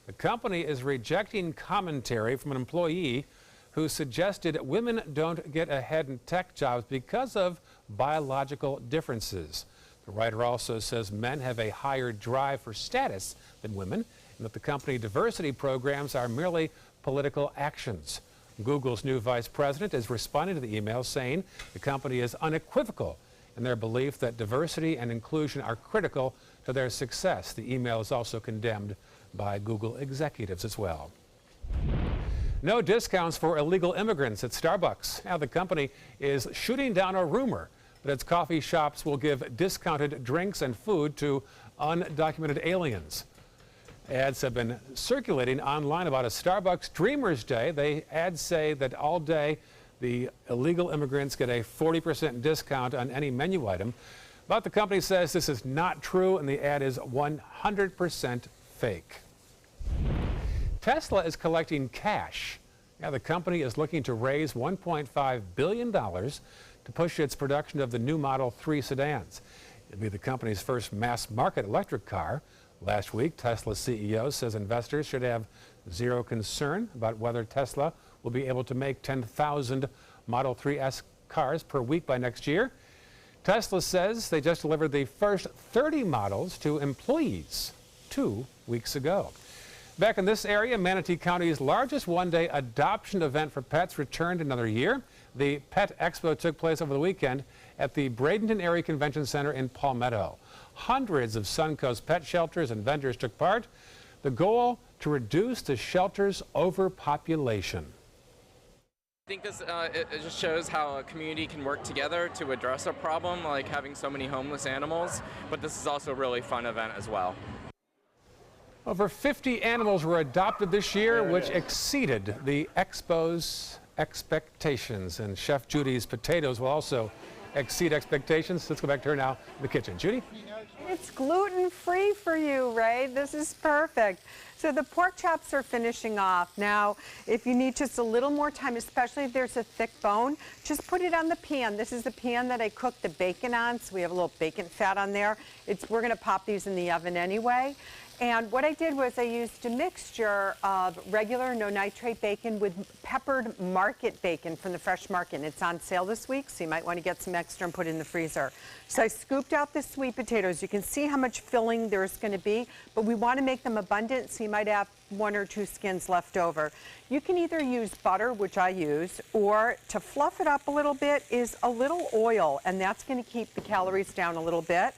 Speaker 2: The company is rejecting commentary from an employee who suggested women don't get ahead in tech jobs because of biological differences. The writer also says men have a higher drive for status than women, and that the company diversity programs are merely political actions. Google's new vice president is responding to the email, saying the company is unequivocal in their belief that diversity and inclusion are critical to their success. The email is also condemned by Google executives as well. No discounts for illegal immigrants at Starbucks. Now the company is shooting down a rumor that its coffee shops will give discounted drinks and food to undocumented aliens. Ads have been circulating online about a Starbucks Dreamers Day. The ads say that all day the illegal immigrants get a 40% discount on any menu item. But the company says this is not true and the ad is 100% fake. Tesla is collecting cash. Now the company is looking to raise $1.5 billion to push its production of the new Model 3 sedans. It'll be the company's first mass-market electric car. Last week, Tesla's CEO says investors should have zero concern about whether Tesla will be able to make 10,000 Model 3S cars per week by next year. Tesla says they just delivered the first 30 models to employees 2 weeks ago. Back in this area, Manatee County's largest one-day adoption event for pets returned another year. The Pet Expo took place over the weekend at the Bradenton Area Convention Center in Palmetto. Hundreds of Suncoast pet shelters and vendors took part. The goal, to reduce the shelter's overpopulation.
Speaker 3: I think this it just shows how a community can work together to address a problem like having so many homeless animals, but this is also a really fun event as well.
Speaker 2: Over 50 animals were adopted this year, which exceeded the Expo's expectations. And Chef Judy's potatoes will also exceed expectations. Let's go back to her now in the kitchen. Judy?
Speaker 4: It's gluten-free for you, Ray. This is perfect. So the pork chops are finishing off. Now, if you need just a little more time, especially if there's a thick bone, just put it on the pan. This is the pan that I cooked the bacon on, so we have a little bacon fat on there. We're going to pop these in the oven anyway. And what I did was I used a mixture of regular no nitrate bacon with peppered market bacon from the Fresh Market. It's on sale this week, so you might want to get some extra and put it in the freezer. So I scooped out the sweet potatoes. You can see how much filling there's going to be, but we want to make them abundant, so you might have 1 or 2 skins left over. You can either use butter, which I use, or to fluff it up a little bit is a little oil, and that's going to keep the calories down a little bit.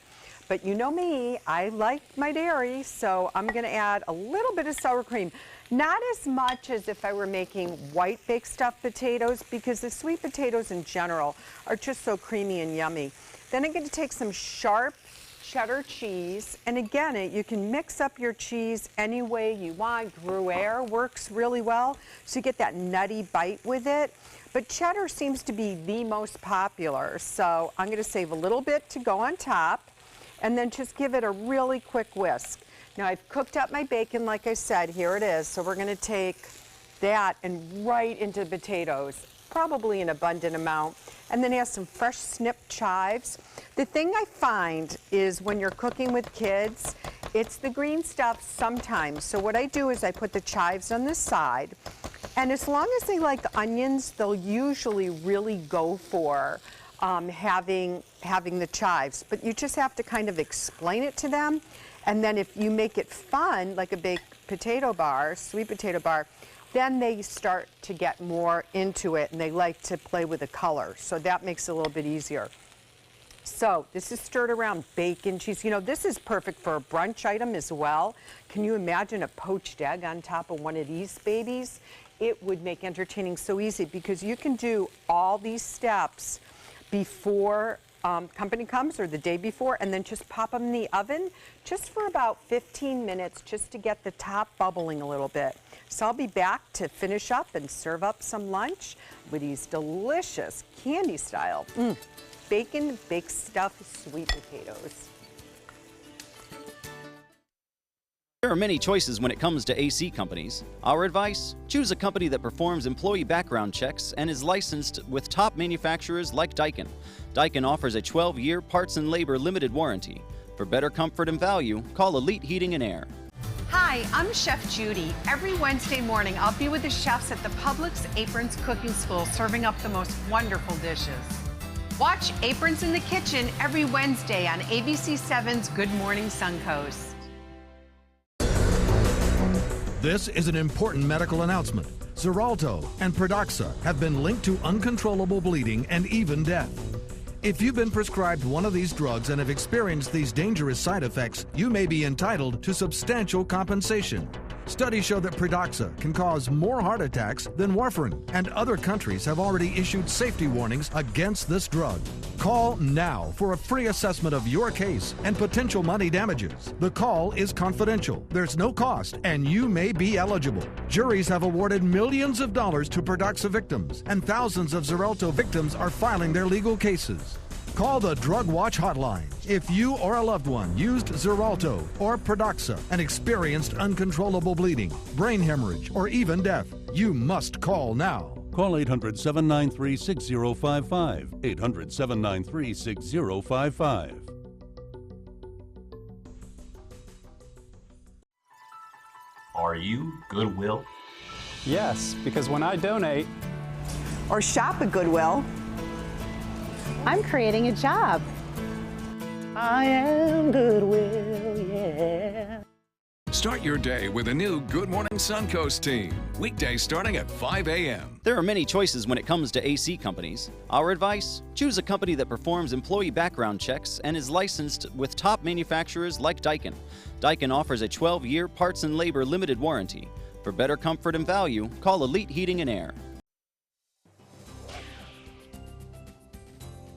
Speaker 4: But you know me, I like my dairy, so I'm going to add a little bit of sour cream. Not as much as if I were making white baked stuffed potatoes, because the sweet potatoes in general are just so creamy and yummy. Then I'm going to take some sharp cheddar cheese. And again, you can mix up your cheese any way you want. Gruyere works really well, so you get that nutty bite with it. But cheddar seems to be the most popular, so I'm going to save a little bit to go on top and then just give it a really quick whisk. Now I've cooked up my bacon, like I said, here it is. So we're going to take that and right into the potatoes, probably an abundant amount, and then add some fresh snipped chives. The thing I find is when you're cooking with kids, it's the green stuff sometimes. So what I do is I put the chives on the side, and as long as they like onions, they'll usually really go for having the chives. But you just have to kind of explain it to them, and then if you make it fun, like a baked potato bar, sweet potato bar, then they start to get more into it and they like to play with the color. So that makes it a little bit easier. So this is stirred around bacon, cheese. You know, this is perfect for a brunch item as well. Can you imagine a poached egg on top of one of these babies? It would make entertaining so easy because you can do all these steps before company comes or the day before, and then just pop them in the oven just for about 15 minutes just to get the top bubbling a little bit. So I'll be back to finish up and serve up some lunch with these delicious candy style bacon baked stuffed sweet potatoes.
Speaker 5: There are many choices when it comes to AC companies. Our advice? Choose a company that performs employee background checks and is licensed with top manufacturers like Daikin. Daikin offers a 12-year parts and labor limited warranty. For better comfort and value, call Elite Heating and Air.
Speaker 4: Hi, I'm Chef Judy. Every Wednesday morning, I'll be with the chefs at the Publix Aprons Cooking School serving up the most wonderful dishes. Watch Aprons in the Kitchen every Wednesday on ABC7's Good Morning Suncoast.
Speaker 7: This is an important medical announcement. Xarelto and Pradaxa have been linked to uncontrollable bleeding and even death. If you've been prescribed one of these drugs and have experienced these dangerous side effects, you may be entitled to substantial compensation. Studies show that Pradaxa can cause more heart attacks than warfarin, and other countries have already issued safety warnings against this drug. Call now for a free assessment of your case and potential money damages. The call is confidential, there's no cost, and you may be eligible. Juries have awarded millions of dollars to Pradaxa victims, and thousands of Xarelto victims are filing their legal cases. Call the Drug Watch hotline. If you or a loved one used Xarelto or Pradaxa and experienced uncontrollable bleeding, brain hemorrhage, or even death, you must call now.
Speaker 10: Call 800-793-6055. 800-793-6055.
Speaker 11: Are you Goodwill?
Speaker 14: Yes, because when I donate
Speaker 18: or shop at Goodwill,
Speaker 12: I'm creating a job.
Speaker 21: I am Goodwill, yeah.
Speaker 22: Start your day with a new Good Morning Suncoast team. Weekdays starting at 5 a.m.
Speaker 5: There are many choices when it comes to AC companies. Our advice? Choose a company that performs employee background checks and is licensed with top manufacturers like Daikin. Daikin offers a 12-year parts and labor limited warranty. For better comfort and value, call Elite Heating and Air.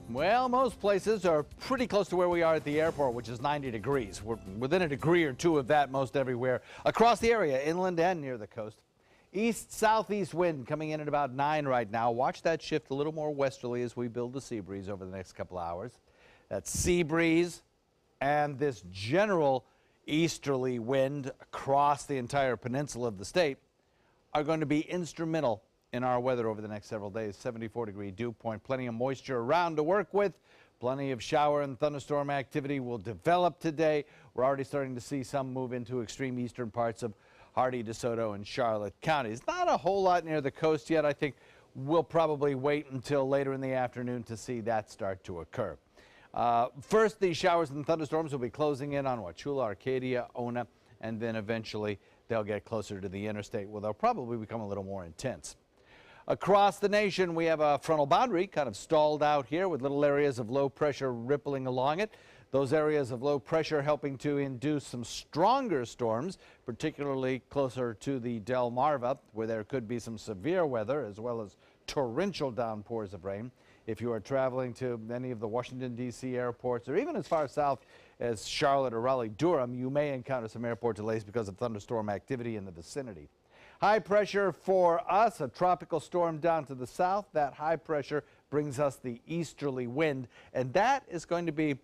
Speaker 31: Well, most places are pretty close to where we are at the airport, which is 90 degrees. We're within a degree or two of that most everywhere across the area, inland and near the coast. East-southeast wind coming in at about 9 right now. Watch that shift a little more westerly as we build the sea breeze over the next couple hours. That sea breeze and this general easterly wind across the entire peninsula of the state are going to be instrumental in our weather over the next several days. 74-degree dew point, plenty of moisture around to work with. Plenty of shower and thunderstorm activity will develop today. We're already starting to see some move into extreme eastern parts of Hardee, DeSoto, and Charlotte counties. Not a whole lot near the coast yet. I think we'll probably wait until later in the afternoon to see that start to occur. First, these showers and thunderstorms will be closing in on Wauchula, Arcadia, Ona, and then eventually they'll get closer to the interstate where they'll probably become a little more intense. Across the nation, we have a frontal boundary kind of stalled out here with little areas of low pressure rippling along it. Those areas of low pressure helping to induce some stronger storms, particularly closer to the Delmarva, where there could be some severe weather as well as torrential downpours of rain. If you are traveling to any of the Washington, D.C. airports or even as far south as Charlotte or Raleigh-Durham, you may encounter some airport delays because of thunderstorm activity in the vicinity. High pressure for us, a tropical storm down to the south. That high pressure brings us the easterly wind, and that is going to be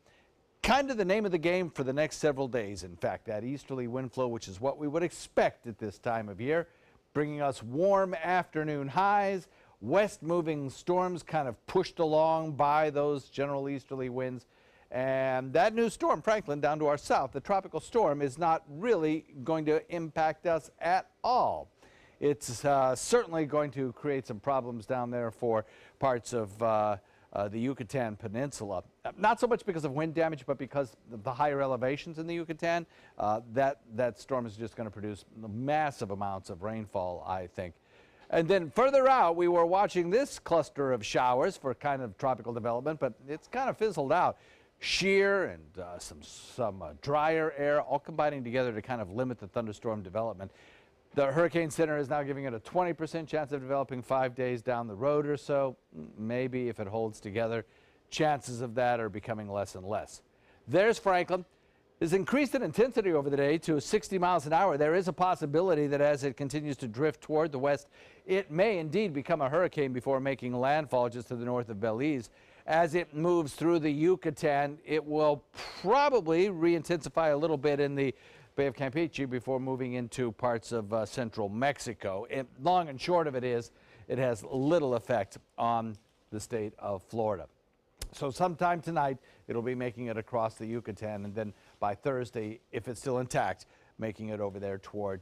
Speaker 31: kind of the name of the game for the next several days. In fact, that easterly wind flow, which is what we would expect at this time of year, bringing us warm afternoon highs, west-moving storms kind of pushed along by those general easterly winds. And that new storm, Franklin, down to our south, the tropical storm, is not really going to impact us at all. It's certainly going to create some problems down there for parts of the Yucatan Peninsula. Not so much because of wind damage, but because of the higher elevations in the Yucatan. That storm is just going to produce massive amounts of rainfall, I think. And then further out, we were watching this cluster of showers for kind of tropical development, but it's kind of fizzled out. Shear and some drier air all combining together to kind of limit the thunderstorm development. The Hurricane Center is now giving it a 20% chance of developing 5 days down the road or so. Maybe if it holds together, chances of that are becoming less and less. There's Franklin. It's increased in intensity over the day to 60 miles an hour. There is a possibility that as it continues to drift toward the west, it may indeed become a hurricane before making landfall just to the north of Belize. As it moves through the Yucatan, it will probably re-intensify a little bit in the Bay of Campeche before moving into parts of central Mexico. Long and short of it is, it has little effect on the state of Florida. So sometime tonight, it'll be making it across the Yucatan, and then by Thursday, if it's still intact, making it over there toward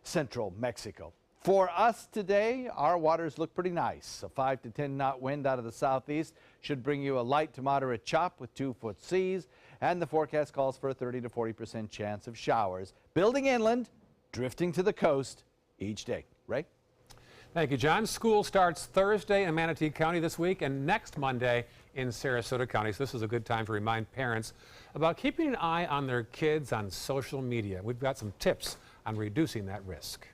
Speaker 31: central Mexico. For us today, our waters look pretty nice. A 5 to 10 knot wind out of the southeast should bring you a light to moderate chop with 2-foot seas, and the forecast calls for a 30 to 40% chance of showers, building inland, drifting to the coast each day. Ray?
Speaker 2: Thank you, John. School starts Thursday in Manatee County this week and next Monday in Sarasota County. So this is a good time to remind parents about keeping an eye on their kids on social media. We've got some tips on reducing that risk.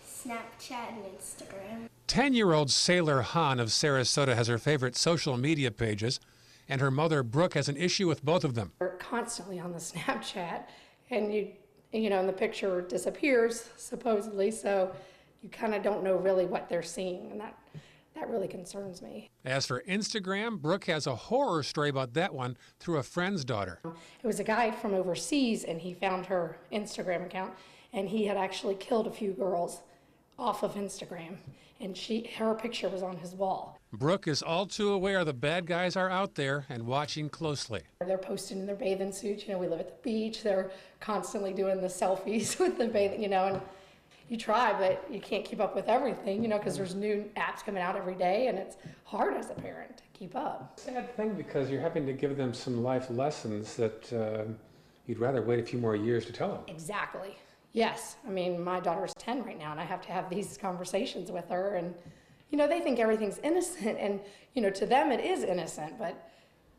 Speaker 6: Snapchat and Instagram.
Speaker 2: 10-year-old Sailor Han of Sarasota has her favorite social media pages, and her mother, Brooke, has an issue with both of them.
Speaker 8: We're constantly on the Snapchat, and you know, and the picture disappears, supposedly, so you kind of don't know really what they're seeing, and that really concerns me.
Speaker 2: As for Instagram, Brooke has a horror story about that one through a friend's daughter.
Speaker 8: It was a guy from overseas, and he found her Instagram account, and he had actually killed a few girls off of Instagram, and her picture was on his wall.
Speaker 2: Brooke is all too aware the bad guys are out there and watching closely.
Speaker 8: They're posting in their bathing suits. You know, we live at the beach. They're constantly doing the selfies with the bathing, you know, and you try, but you can't keep up with everything, you know, because there's new apps coming out every day, and it's hard as a parent to keep up.
Speaker 2: Sad thing, because you're having to give them some life lessons that you'd rather wait a few more years to tell them.
Speaker 8: Exactly. Yes. I mean, my daughter's 10 right now, and I have to have these conversations with her, and you know, they think everything's innocent, and you know, to them it is innocent, but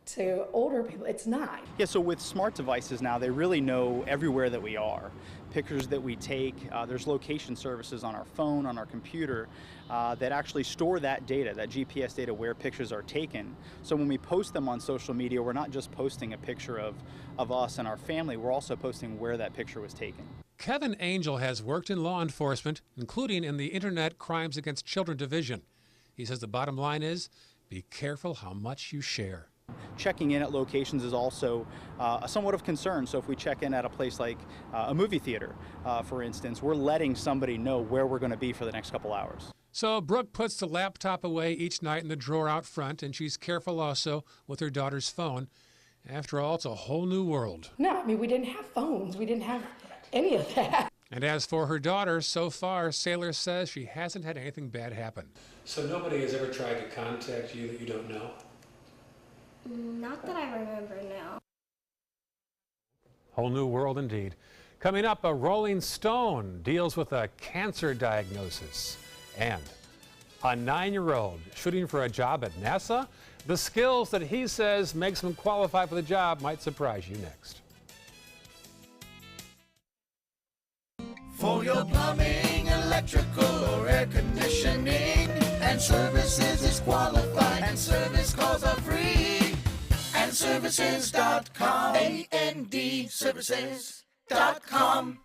Speaker 8: to older people, it's not.
Speaker 10: Yeah, so with smart devices now, they really know everywhere that we are. Pictures that we take, there's location services on our phone, on our computer, that actually store that data, that GPS data where pictures are taken. So when we post them on social media, we're not just posting a picture of us and our family, we're also posting where that picture was taken.
Speaker 2: Kevin Angel has worked in law enforcement, including in the Internet Crimes Against Children Division. He says the bottom line is, be careful how much you share.
Speaker 10: Checking in at locations is also somewhat of concern. So if we check in at a place like a movie theater, for instance, we're letting somebody know where we're going to be for the next couple hours.
Speaker 2: So Brooke puts the laptop away each night in the drawer out front, and she's careful also with her daughter's phone. After all, it's a whole new world.
Speaker 8: No, I mean, we didn't have phones. We didn't have any of that.
Speaker 2: And as for her daughter, so far, Sailor says she hasn't had anything bad happen. So nobody has ever tried to contact you that you don't know?
Speaker 6: Not that I remember now.
Speaker 2: Whole new world indeed. Coming up, a Rolling Stone deals with a cancer diagnosis. And a 9-year-old shooting for a job at NASA. The skills that he says makes him qualify for the job might surprise you next.
Speaker 23: For your plumbing, electrical, or air conditioning, and services is qualified, and service calls are free, and andservices.com. andservices.com.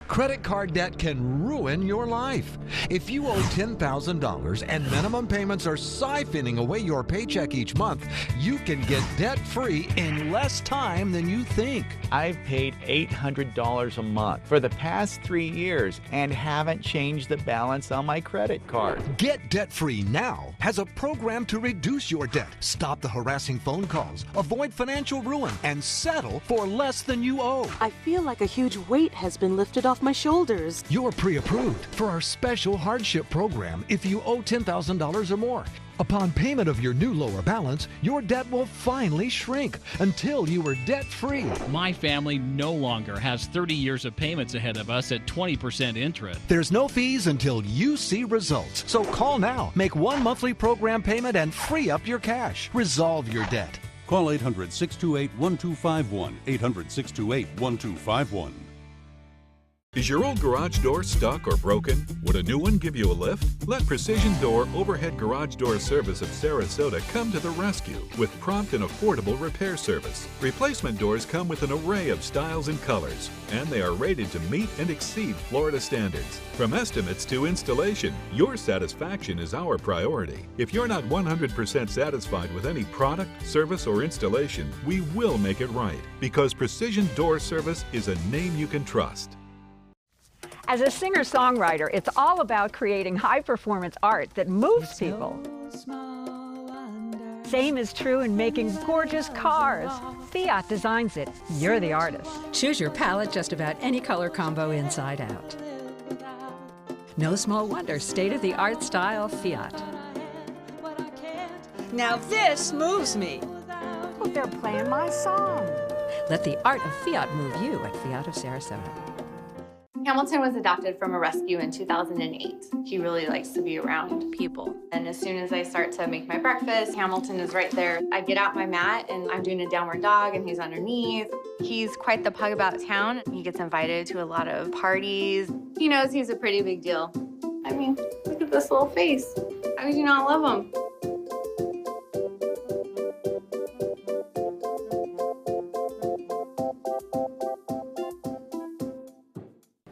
Speaker 7: Credit card debt can ruin your life. If you owe $10,000 and minimum payments are siphoning away your paycheck each month, you can get debt-free in less time than you think.
Speaker 9: I've paid $800 a month for the past 3 years and haven't changed the balance on my credit card.
Speaker 7: Get Debt-Free Now has a program to reduce your debt, stop the harassing phone calls, avoid financial ruin, and settle for less than you owe.
Speaker 13: I feel like a huge weight has been lifted off my shoulders.
Speaker 7: You're pre-approved for our special hardship program if you owe $10,000 or more. Upon payment of your new lower balance, your debt will finally shrink until you are debt-free.
Speaker 15: My family no longer has 30 years of payments ahead of us at 20% interest.
Speaker 7: There's no fees until you see results. So call now, make one monthly program payment, and free up your cash. Resolve your debt.
Speaker 17: Call 800-628-1251. 800-628-1251.
Speaker 24: Is your old garage door stuck or broken? Would a new one give you a lift? Let Precision Door Overhead Garage Door Service of Sarasota come to the rescue with prompt and affordable repair service. Replacement doors come with an array of styles and colors, and they are rated to meet and exceed Florida standards. From estimates to installation, your satisfaction is our priority. If you're not 100% satisfied with any product, service, or installation, we will make it right, because Precision Door Service is a name you can trust.
Speaker 25: As a singer-songwriter, it's all about creating high-performance art that moves people. Same is true in making gorgeous cars. Fiat designs it. You're the artist.
Speaker 26: Choose your palette just about any color combo inside out. No small wonder, state-of-the-art style Fiat.
Speaker 25: Now this moves me. Oh, they're playing my song.
Speaker 26: Let the art of Fiat move you at Fiat of Sarasota.
Speaker 27: Hamilton was adopted from a rescue in 2008. He really likes to be around people. And as soon as I start to make my breakfast, Hamilton is right there. I get out my mat and I'm doing a downward dog and he's underneath. He's quite the pug about town. He gets invited to a lot of parties. He knows he's a pretty big deal. I mean, look at this little face. How could you not love him?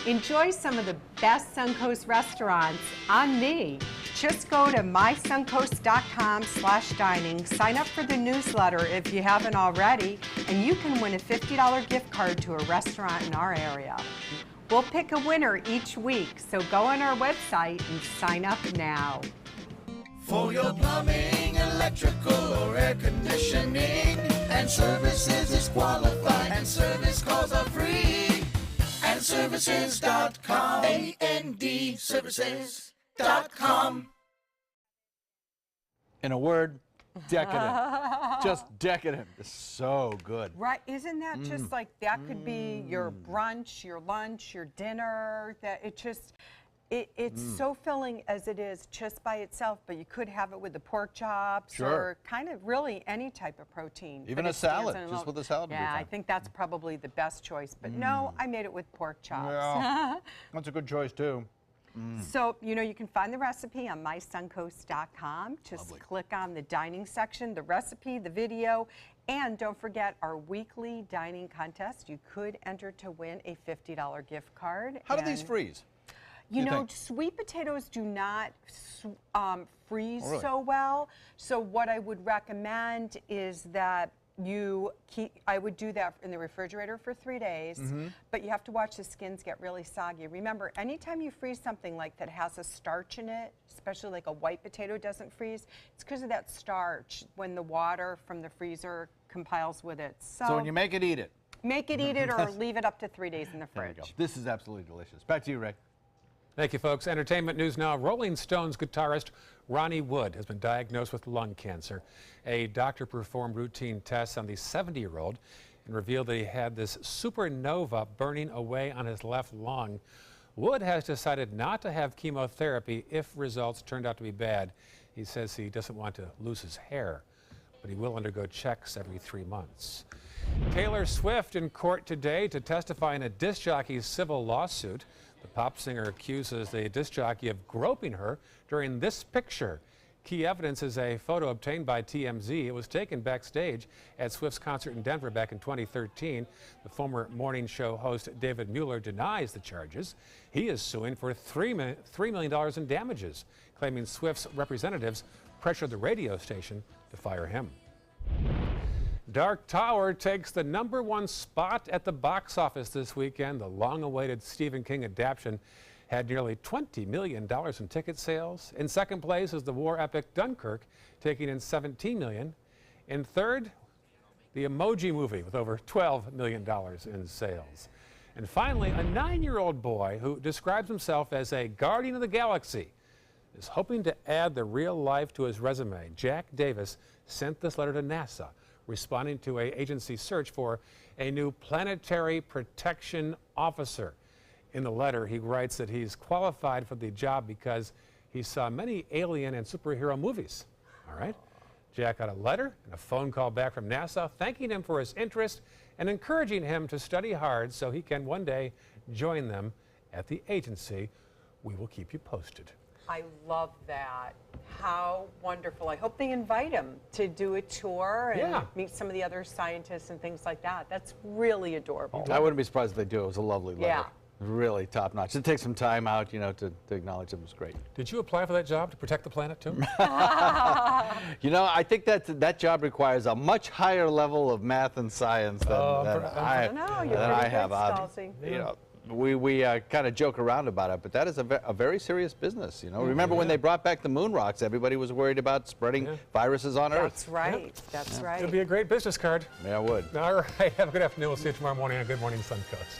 Speaker 4: Enjoy some of the best Suncoast restaurants on me. Just go to mysuncoast.com/dining, sign up for the newsletter if you haven't already, and you can win a $50 gift card to a restaurant in our area. We'll pick a winner each week, so go on our website and sign up now.
Speaker 23: For your plumbing, electrical, or air conditioning, and services is qualified, and service calls are free. andservices.com. andservices.com.
Speaker 31: In a word, decadent. Just decadent. It's so good.
Speaker 4: Right, isn't that just like, that could be your brunch, your lunch, your dinner, that it just, it's so filling as it is just by itself, but you could have it with the pork chops or kind of really any type of protein.
Speaker 31: Even a salad, just with a salad.
Speaker 4: Yeah, I think that's probably the best choice, but no, I made it with pork chops.
Speaker 31: Yeah. That's a good choice too.
Speaker 4: So, you know, you can find the recipe on mysuncoast.com. Just click on the dining section, the recipe, the video, and don't forget our weekly dining contest. You could enter to win a $50 gift card.
Speaker 31: How do these freeze?
Speaker 4: You know, sweet potatoes do not freeze
Speaker 31: really?
Speaker 4: so well. So what I would recommend is that I would do that in the refrigerator for 3 days, but you have to watch the skins get really soggy. Remember, anytime you freeze something like that has a starch in it, especially like a white potato doesn't freeze, it's because of that starch when the water from the freezer compiles with it.
Speaker 31: So when you make it, eat it.
Speaker 4: Make it, eat it, or leave it up to 3 days in the fridge.
Speaker 31: There you go. This is absolutely delicious. Back to you, Rick.
Speaker 2: Thank you, folks. Entertainment news now. Rolling Stones guitarist Ronnie Wood has been diagnosed with lung cancer. A doctor performed routine tests on the 70-year-old and revealed that he had this supernova burning away on his left lung. Wood has decided not to have chemotherapy if results turned out to be bad. He says he doesn't want to lose his hair, but he will undergo checks every 3 months. Taylor Swift in court today to testify in a disc jockey's civil lawsuit. The pop singer accuses the disc jockey of groping her during this picture. Key evidence is a photo obtained by TMZ. It was taken backstage at Swift's concert in Denver back in 2013. The former morning show host David Mueller denies the charges. He is suing for $3 million in damages, claiming Swift's representatives pressured the radio station to fire him. Dark Tower takes the #1 spot at the box office this weekend. The long-awaited Stephen King adaptation had nearly $20 million in ticket sales. In second place is the war epic Dunkirk, taking in $17 million. In third, the Emoji Movie with over $12 million in sales. And finally, a 9-year-old boy who describes himself as a guardian of the galaxy is hoping to add the real life to his resume. Jack Davis sent this letter to NASA, responding to an agency search for a new planetary protection officer. In the letter, he writes that he's qualified for the job because he saw many alien and superhero movies. All right. Jack got a letter and a phone call back from NASA thanking him for his interest and encouraging him to study hard so he can one day join them at the agency. We will keep you posted.
Speaker 4: I love that. How wonderful. I hope they invite him to do a tour and meet some of the other scientists and things like that. That's really adorable.
Speaker 31: I wouldn't be surprised if they do. It was a lovely letter.
Speaker 4: Yeah.
Speaker 31: Really top notch. It takes some time out, you know, to acknowledge them. It was great.
Speaker 2: Did you apply for that job to protect the planet too?
Speaker 31: You know, I think that job requires a much higher level of math and science than I have. You know, we kind of joke around about it, but that is a very serious business. You know, remember when they brought back the moon rocks? Everybody was worried about spreading viruses on Earth.
Speaker 4: That's right. That's right.
Speaker 2: It'd be a great business card.
Speaker 31: Yeah, it would.
Speaker 2: All right. Have a good afternoon. We'll see you tomorrow morning on Good Morning Suncoast.